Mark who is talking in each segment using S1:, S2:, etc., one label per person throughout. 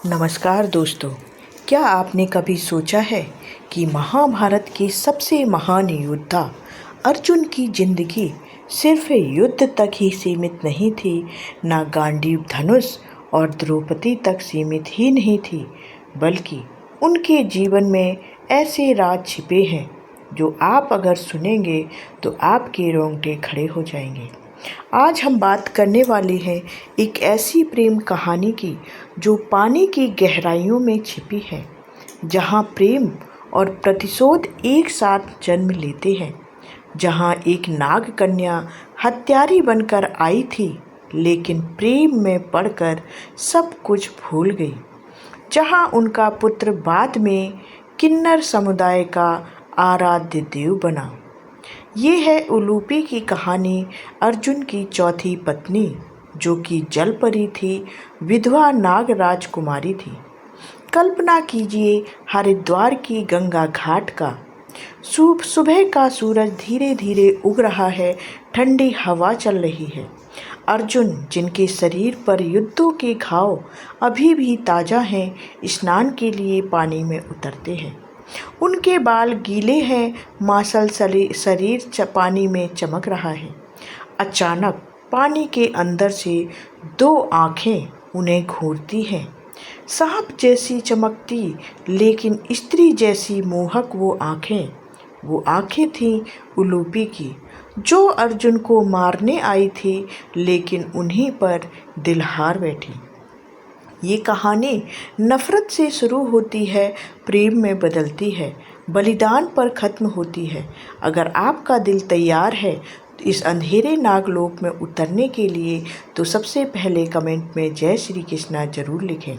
S1: नमस्कार दोस्तों, क्या आपने कभी सोचा है कि महाभारत के सबसे महान योद्धा अर्जुन की जिंदगी सिर्फ युद्ध तक ही सीमित नहीं थी, ना गांडीव धनुष और द्रौपदी तक सीमित ही नहीं थी, बल्कि उनके जीवन में ऐसे राज छिपे हैं जो आप अगर सुनेंगे तो आपके रोंगटे खड़े हो जाएंगे। आज हम बात करने वाले हैं एक ऐसी प्रेम कहानी की जो पानी की गहराइयों में छिपी है, जहाँ प्रेम और प्रतिशोध एक साथ जन्म लेते हैं, जहाँ एक नाग कन्या हत्यारी बनकर आई थी लेकिन प्रेम में पड़कर सब कुछ भूल गई, जहाँ उनका पुत्र बाद में किन्नर समुदाय का आराध्य देव बना। ये है उलूपी की कहानी, अर्जुन की चौथी पत्नी जो कि जलपरी थी, विधवा नाग राजकुमारी थी। कल्पना कीजिए हरिद्वार की गंगा घाट का सुबह का सूरज धीरे धीरे उग रहा है, ठंडी हवा चल रही है। अर्जुन जिनके शरीर पर युद्धों के घाव अभी भी ताज़ा हैं, स्नान के लिए पानी में उतरते हैं। उनके बाल गीले हैं, मासल शरीर पानी में चमक रहा है। अचानक पानी के अंदर से दो आँखें उन्हें घूरती हैं, सांप जैसी चमकती लेकिन स्त्री जैसी मोहक वो आँखें थीं उलूपी की, जो अर्जुन को मारने आई थी लेकिन उन्हीं पर दिल हार बैठी। ये कहानी नफ़रत से शुरू होती है, प्रेम में बदलती है, बलिदान पर ख़त्म होती है। अगर आपका दिल तैयार है इस अंधेरे नागलोक में उतरने के लिए तो सबसे पहले कमेंट में जय श्री कृष्णा ज़रूर लिखें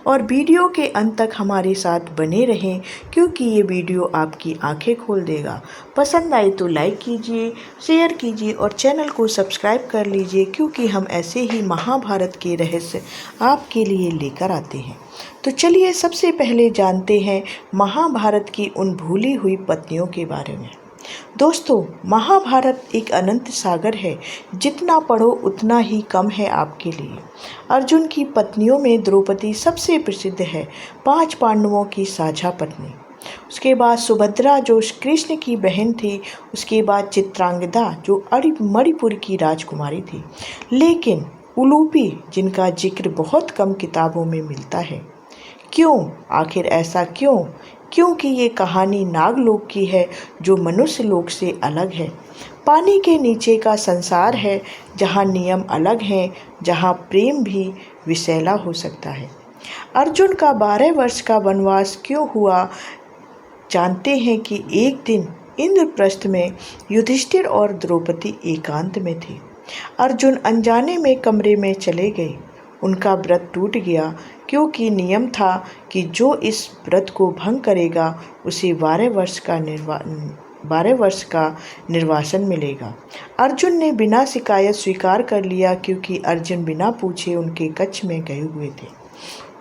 S1: और वीडियो के अंत तक हमारे साथ बने रहें, क्योंकि ये वीडियो आपकी आंखें खोल देगा। पसंद आए तो लाइक कीजिए, शेयर कीजिए और चैनल को सब्सक्राइब कर लीजिए, क्योंकि हम ऐसे ही महाभारत के रहस्य आपके लिए लेकर आते हैं। तो चलिए सबसे पहले जानते हैं महाभारत की उन भूली हुई पत्नियों के बारे में। दोस्तों, महाभारत एक अनंत सागर है, जितना पढ़ो उतना ही कम है आपके लिए। अर्जुन की पत्नियों में द्रौपदी सबसे प्रसिद्ध है, 5 पांडवों की साझा पत्नी। उसके बाद सुभद्रा जो कृष्ण की बहन थी, उसके बाद चित्रांगदा जो मणिपुर की राजकुमारी थी, लेकिन उलूपी जिनका जिक्र बहुत कम किताबों में मिलता है। क्यों? आखिर ऐसा क्यों? क्योंकि ये कहानी नागलोक की है, जो मनुष्य लोक से अलग है। पानी के नीचे का संसार है, जहाँ नियम अलग हैं, जहाँ प्रेम भी विषैला हो सकता है। अर्जुन का 12 वर्ष का वनवास क्यों हुआ? जानते हैं कि एक दिन इंद्रप्रस्थ में युधिष्ठिर और द्रौपदी एकांत में थे। अर्जुन अनजाने में कमरे में चले गए। उनका व्रत टूट गया, क्योंकि नियम था कि जो इस व्रत को भंग करेगा उसे 12 वर्ष का निर्वासन मिलेगा। अर्जुन ने बिना शिकायत स्वीकार कर लिया, क्योंकि अर्जुन बिना पूछे उनके कक्ष में गए हुए थे।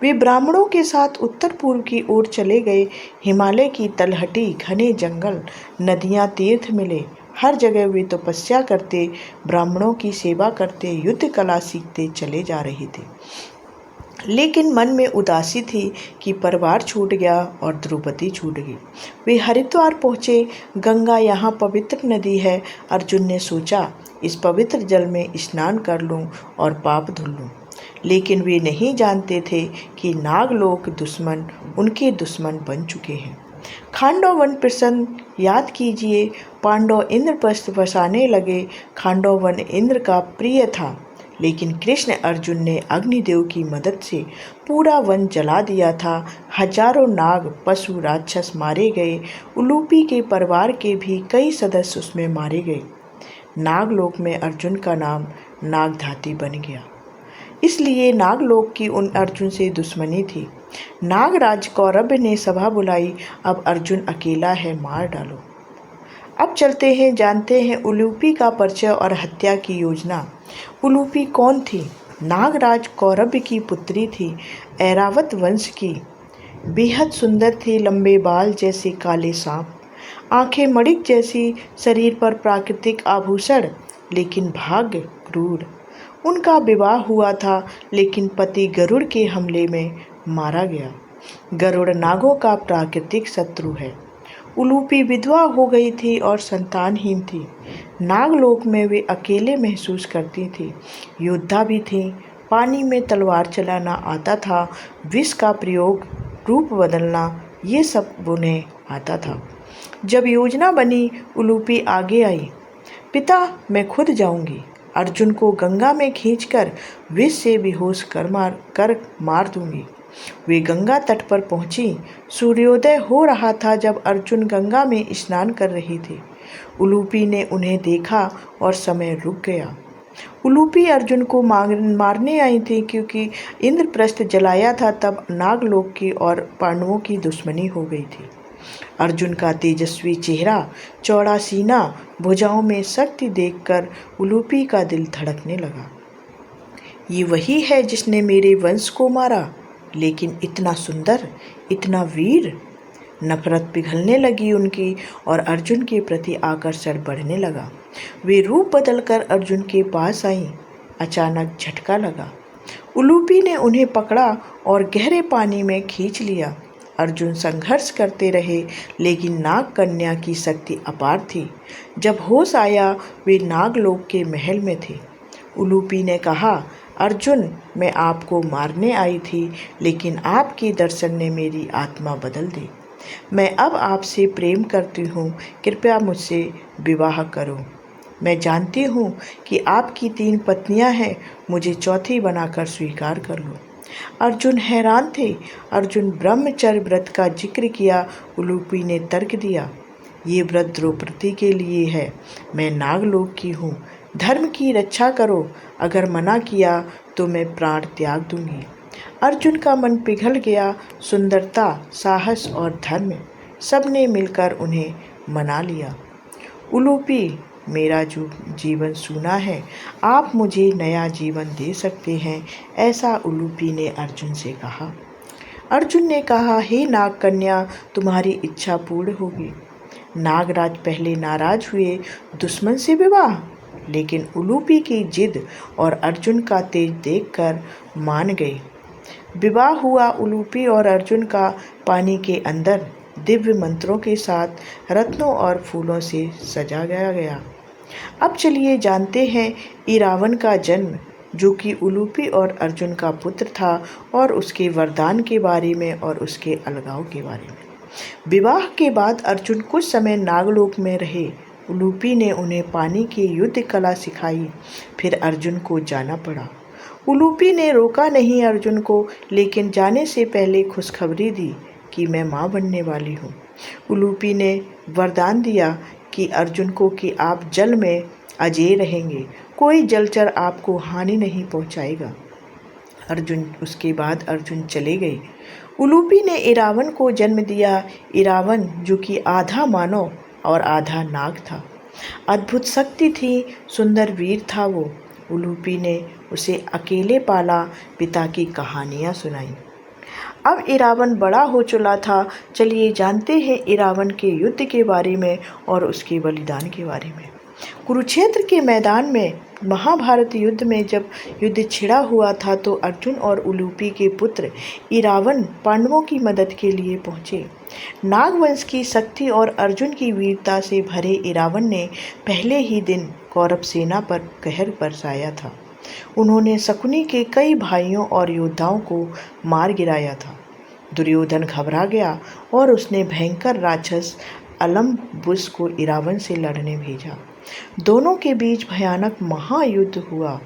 S1: वे ब्राह्मणों के साथ उत्तर पूर्व की ओर चले गए। हिमालय की तलहटी, घने जंगल, नदियाँ, तीर्थ मिले। हर जगह वे तपस्या करते, ब्राह्मणों की सेवा करते, युद्ध कला सीखते चले जा रहे थे। लेकिन मन में उदासी थी कि परिवार छूट गया और द्रौपदी छूट गई। वे हरिद्वार पहुँचे। गंगा यहाँ पवित्र नदी है। अर्जुन ने सोचा इस पवित्र जल में स्नान कर लूँ और पाप धुल लूँ। लेकिन वे नहीं जानते थे कि नागलोक दुश्मन उनके दुश्मन बन चुके हैं। खांडव वन प्रसन्न याद कीजिए, पांडव इंद्रप्रस्थ बसाने लगे। खांडव वन इंद्र का प्रिय था, लेकिन कृष्ण अर्जुन ने अग्निदेव की मदद से पूरा वन जला दिया था। हजारों नाग, पशु, राक्षस मारे गए। उलूपी के परिवार के भी कई सदस्य उसमें मारे गए। नागलोक में अर्जुन का नाम नागधाती बन गया, इसलिए नागलोक की उन अर्जुन से दुश्मनी थी। नागराज कौरव ने सभा बुलाई, अब अर्जुन अकेला है, मार डालो। अब चलते हैं, जानते हैं उलूपी का परिचय और हत्या की योजना। उलूपी कौन थी? नागराज कौरव की पुत्री थी, ऐरावत वंश की। बेहद सुंदर थी, लंबे बाल जैसे काले सांप, आंखें मणिक जैसी, शरीर पर प्राकृतिक आभूषण, लेकिन भाग्य क्रूर। उनका विवाह हुआ था, लेकिन पति गरुड़ के हमले में मारा गया। गरुड़ नागों का प्राकृतिक शत्रु है। उलूपी विधवा हो गई थी और संतानहीन थी। नागलोक में वे अकेले महसूस करती थी। योद्धा भी थी, पानी में तलवार चलाना आता था, विष का प्रयोग, रूप बदलना, ये सब उन्हें आता था। जब योजना बनी, उलूपी आगे आई। पिता, मैं खुद जाऊंगी। अर्जुन को गंगा में खींचकर विष से बेहोश कर मार दूंगी। वे गंगा तट पर पहुंची। सूर्योदय हो रहा था जब अर्जुन गंगा में स्नान कर रही थी। उलूपी ने उन्हें देखा और समय रुक गया। उलूपी अर्जुन को मारने आई थी क्योंकि इंद्रप्रस्थ जलाया था, तब नागलोक की और पांडवों की दुश्मनी हो गई थी। अर्जुन का तेजस्वी चेहरा, चौड़ा सीना, भुजाओं में शक्ति देखकर उलूपी का दिल धड़कने लगा। ये वही है जिसने मेरे वंश को मारा, लेकिन इतना सुंदर, इतना वीर। नफरत पिघलने लगी उनकी और अर्जुन के प्रति आकर्षण बढ़ने लगा। वे रूप बदलकर अर्जुन के पास आईं। अचानक झटका लगा। उलूपी ने उन्हें पकड़ा और गहरे पानी में खींच लिया। अर्जुन संघर्ष करते रहे, लेकिन नाग कन्या की शक्ति अपार थी। जब होश आया, वे नागलोक के महल में थे। उलूपी ने कहा, अर्जुन, मैं आपको मारने आई थी, लेकिन आपके दर्शन ने मेरी आत्मा बदल दी। मैं अब आपसे प्रेम करती हूँ, कृपया मुझसे विवाह करो। मैं जानती हूँ कि आपकी 3 पत्नियाँ हैं, मुझे चौथी बनाकर स्वीकार कर लो। अर्जुन हैरान थे। अर्जुन ब्रह्मचर्य व्रत का जिक्र किया। उलूपी ने तर्क दिया, ये व्रत द्रौपदी के लिए है, मैं नागलोक की हूँ। धर्म की रक्षा करो, अगर मना किया तो मैं प्राण त्याग दूंगी। अर्जुन का मन पिघल गया। सुंदरता, साहस और धर्म, सबने मिलकर उन्हें मना लिया। उलूपी, मेरा जो जीवन सूना है, आप मुझे नया जीवन दे सकते हैं, ऐसा उलूपी ने अर्जुन से कहा। अर्जुन ने कहा, हे नाग कन्या, तुम्हारी इच्छा पूर्ण होगी। नागराज पहले नाराज हुए, दुश्मन से विवाह, लेकिन उलूपी की जिद और अर्जुन का तेज देखकर मान गए। विवाह हुआ। उलूपी और अर्जुन का पानी के अंदर दिव्य मंत्रों के साथ रत्नों और फूलों से सजाया गया। अब चलिए जानते हैं इरावन का जन्म, जो कि उलूपी और अर्जुन का पुत्र था, और उसके वरदान के बारे में और उसके अलगाव के बारे में। विवाह के बाद अर्जुन कुछ समय नागलोक में रहे। उलूपी ने उन्हें पानी की युद्ध कला सिखाई। फिर अर्जुन को जाना पड़ा। उलूपी ने रोका नहीं अर्जुन को, लेकिन जाने से पहले खुशखबरी दी कि मैं माँ बनने वाली हूँ। उलूपी ने वरदान दिया कि अर्जुन को कि आप जल में अजेय रहेंगे, कोई जलचर आपको हानि नहीं पहुँचाएगा। उसके बाद अर्जुन चले गए। उलूपी ने इरावन को जन्म दिया। इरावन, जो कि आधा मानव और आधा नाग था, अद्भुत शक्ति थी, सुंदर वीर था वो। उलूपी ने उसे अकेले पाला, पिता की कहानियाँ सुनाई। अब इरावन बड़ा हो चुका था। चलिए जानते हैं इरावन के युद्ध के बारे में और उसके बलिदान के बारे में। कुरुक्षेत्र के मैदान में महाभारत युद्ध में जब युद्ध छिड़ा हुआ था, तो अर्जुन और उलूपी के पुत्र इरावन पांडवों की मदद के लिए पहुँचे। नागवंश की शक्ति और अर्जुन की वीरता से भरे इरावन ने पहले ही दिन कौरव सेना पर कहर बरसाया था। उन्होंने शकुनी के कई भाइयों और योद्धाओं को मार गिराया था। दुर्योधन घबरा गया और उसने भयंकर राक्षस अलम्बुस को इरावन से लड़ने भेजा। दोनों के बीच भयानक महायुद्ध हुआ,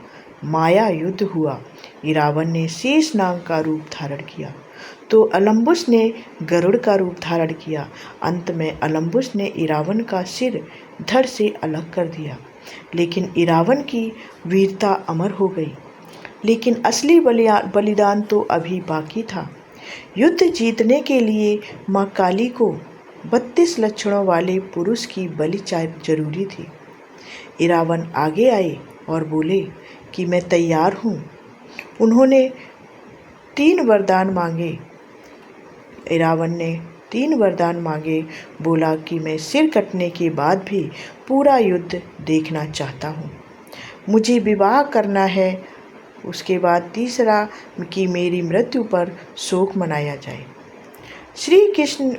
S1: माया युद्ध हुआ। इरावन ने शेष नाग का रूप धारण किया, तो अलम्बुस ने गरुड़ का रूप धारण किया। अंत में अलम्बुस ने इरावन का सिर धड़ से अलग कर दिया, लेकिन इरावन की वीरता अमर हो गई। लेकिन असली बलिदान तो अभी बाकी था। युद्ध जीतने के लिए माँ काली को 32 लक्षणों वाले पुरुष की बलि जरूरी थी। इरावन आगे आए और बोले कि मैं तैयार हूँ। उन्होंने 3 वरदान मांगे। इरावन ने 3 वरदान मांगे। बोला कि मैं सिर कटने के बाद भी पूरा युद्ध देखना चाहता हूँ, मुझे विवाह करना है। उसके बाद तीसरा कि मेरी मृत्यु पर शोक मनाया जाए।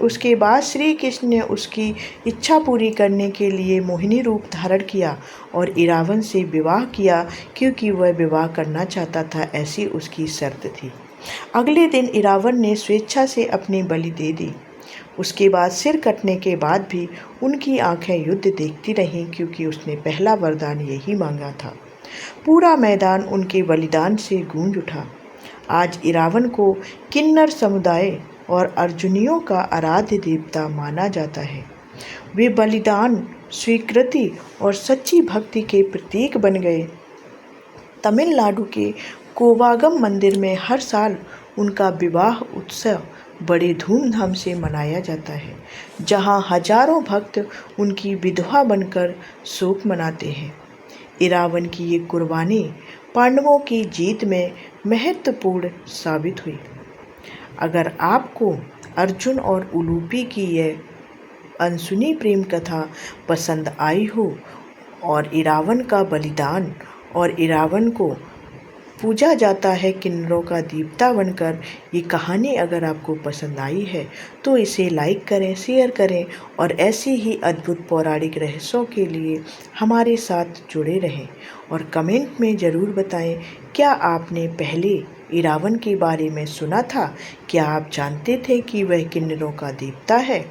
S1: उसके बाद श्री कृष्ण ने उसकी इच्छा पूरी करने के लिए मोहिनी रूप धारण किया और इरावन से विवाह किया, क्योंकि वह विवाह करना चाहता था, ऐसी उसकी शर्त थी। अगले दिन इरावन ने स्वेच्छा से अपनी बलि दे दी। उसके बाद सिर कटने के बाद भी उनकी आंखें युद्ध देखती रहीं, क्योंकि उसने पहला वरदान यही मांगा था। पूरा मैदान उनके बलिदान से गूंज उठा। आज इरावन को किन्नर समुदाय और अर्जुनियों का आराध्य देवता माना जाता है। वे बलिदान, स्वीकृति और सच्ची भक्ति के प्रतीक बन गए। तमिलनाडु के कोवागम मंदिर में हर साल उनका विवाह उत्सव बड़े धूमधाम से मनाया जाता है, जहां हजारों भक्त उनकी विधवा बनकर शोक मनाते हैं। इरावन की ये कुर्बानी पांडवों की जीत में महत्वपूर्ण साबित हुई। अगर आपको अर्जुन और उलूपी की यह अनसुनी प्रेम कथा पसंद आई हो और इरावन का बलिदान और इरावन को पूजा जाता है किन्नरों का देवता बनकर, ये कहानी अगर आपको पसंद आई है तो इसे लाइक करें, शेयर करें और ऐसी ही अद्भुत पौराणिक रहस्यों के लिए हमारे साथ जुड़े रहें। और कमेंट में ज़रूर बताएं, क्या आपने पहले इरावन के बारे में सुना था? क्या आप जानते थे कि वह किन्नरों का देवता है?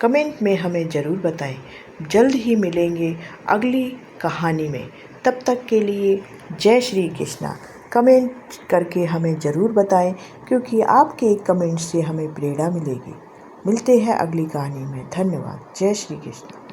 S1: कमेंट में हमें ज़रूर बताएं। जल्द ही मिलेंगे अगली कहानी में। तब तक के लिए जय श्री कृष्णा। कमेंट करके हमें ज़रूर बताएं, क्योंकि आपके एक कमेंट से हमें प्रेरणा मिलेगी। मिलते हैं अगली कहानी में। धन्यवाद। जय श्री कृष्ण।